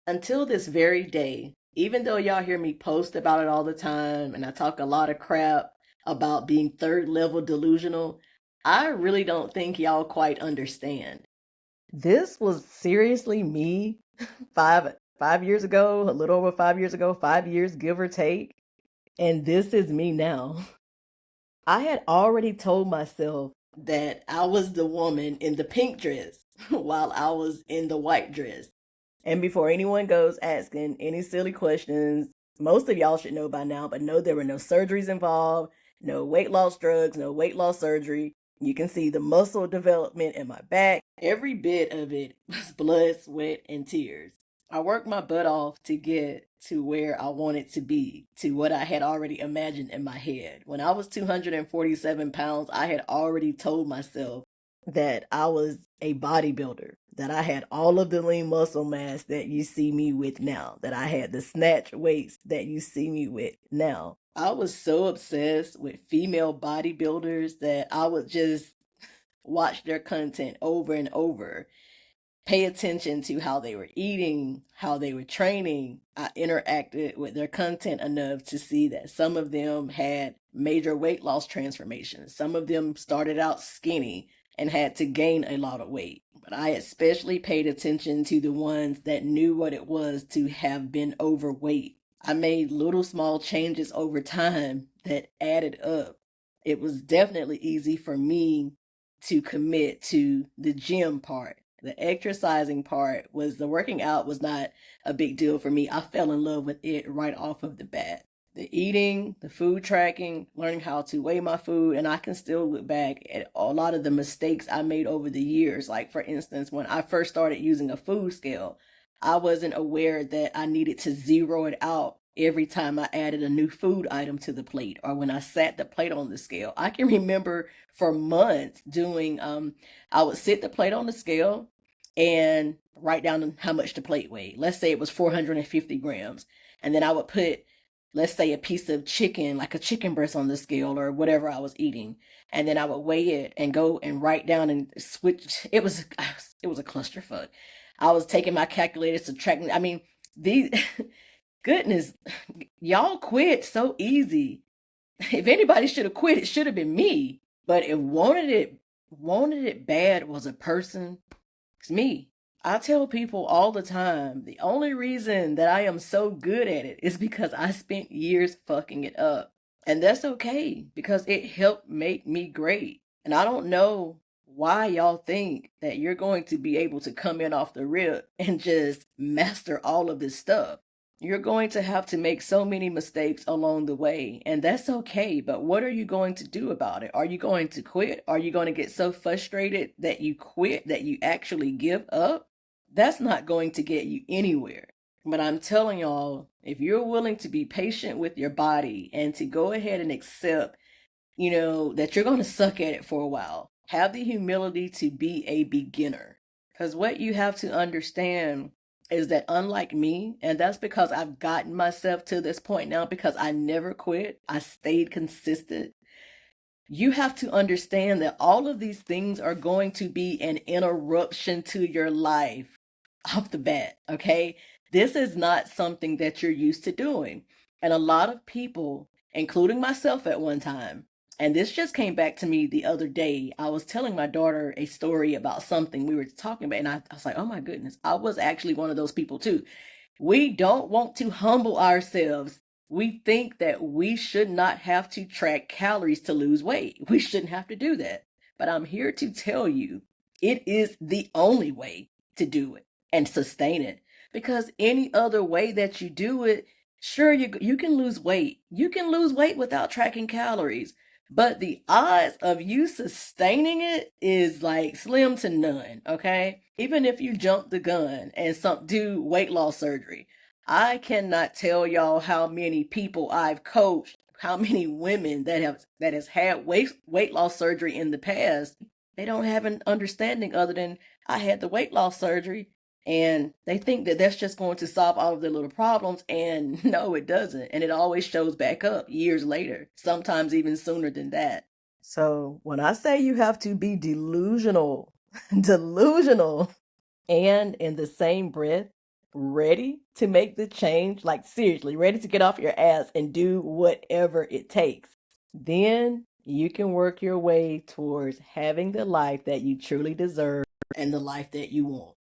Until this very day, even though y'all hear me post about it all the time and I talk a lot of crap about being third level delusional, I really don't think y'all quite understand. This was seriously me five years ago, a little over 5 years ago, 5 years give or take, and this is me now. I had already told myself that I was the woman in the pink dress while I was in the white dress. And before anyone goes asking any silly questions, most of y'all should know by now, but no, there were no surgeries involved, no weight loss drugs, no weight loss surgery. You can see the muscle development in my back. Every bit of it was blood, sweat, and tears. I worked my butt off to get to where I wanted to be, to what I had already imagined in my head. When I was 247 pounds, I had already told myself that I was a bodybuilder, that I had all of the lean muscle mass that you see me with now, that I had the snatch weights that you see me with now. I was so obsessed with female bodybuilders that I would just watch their content over and over, pay attention to how they were eating, how they were training. I interacted with their content enough to see that some of them had major weight loss transformations. Some of them started out skinny and had to gain a lot of weight. But I especially paid attention to the ones that knew what it was to have been overweight. I made little small changes over time that added up. It was definitely easy for me to commit to the gym part. The exercising part was the working out was not a big deal for me. I fell in love with it right off of the bat. The eating, the food tracking, learning how to weigh my food, and I can still look back at a lot of the mistakes I made over the years. Like, for instance, when I first started using a food scale, I wasn't aware that I needed to zero it out every time I added a new food item to the plate or when I sat the plate on the scale. I can remember for months doing, I would sit the plate on the scale and write down how much the plate weighed. Let's say it was 450 grams. And then I would put, let's say, a piece of chicken, like a chicken breast on the scale or whatever I was eating. And then I would weigh it and go and write down and switch. It was a clusterfuck. I was taking my calculator, subtracting. I mean, these, goodness, y'all quit so easy. If anybody should have quit, it should have been me. But if wanted it bad was a person, it's me. I tell people all the time, the only reason that I am so good at it is because I spent years fucking it up. And that's okay because it helped make me great. And I don't know why y'all think that you're going to be able to come in off the rip and just master all of this stuff. You're going to have to make so many mistakes along the way, and that's okay. But what are you going to do about it? Are you going to quit? Are you going to get so frustrated that you quit, that you actually give up? That's not going to get you anywhere. But I'm telling y'all, if you're willing to be patient with your body and to go ahead and accept, that you're going to suck at it for a while, have the humility to be a beginner. Because what you have to understand is that unlike me, and that's because I've gotten myself to this point now because I never quit, I stayed consistent. You have to understand that all of these things are going to be an interruption to your life off the bat, okay? This is not something that you're used to doing. And a lot of people, including myself at one time, and this just came back to me the other day. I was telling my daughter a story about something we were talking about, and I was like, oh my goodness, I was actually one of those people too. We don't want to humble ourselves. We think that we should not have to track calories to lose weight. We shouldn't have to do that. But I'm here to tell you, it is the only way to do it and sustain it. Because any other way that you do it, sure, you can lose weight. You can lose weight without tracking calories. But the odds of you sustaining it is like slim to none, okay? Even if you jump the gun and do weight loss surgery. I cannot tell y'all how many people I've coached, how many women that has had weight loss surgery in the past. They don't have an understanding other than I had the weight loss surgery, and they think that that's just going to solve all of their little problems, and no, it doesn't. And it always shows back up years later, sometimes even sooner than that. So when I say you have to be delusional, delusional, and in the same breath, ready to make the change, like seriously, ready to get off your ass and do whatever it takes, then you can work your way towards having the life that you truly deserve and the life that you want.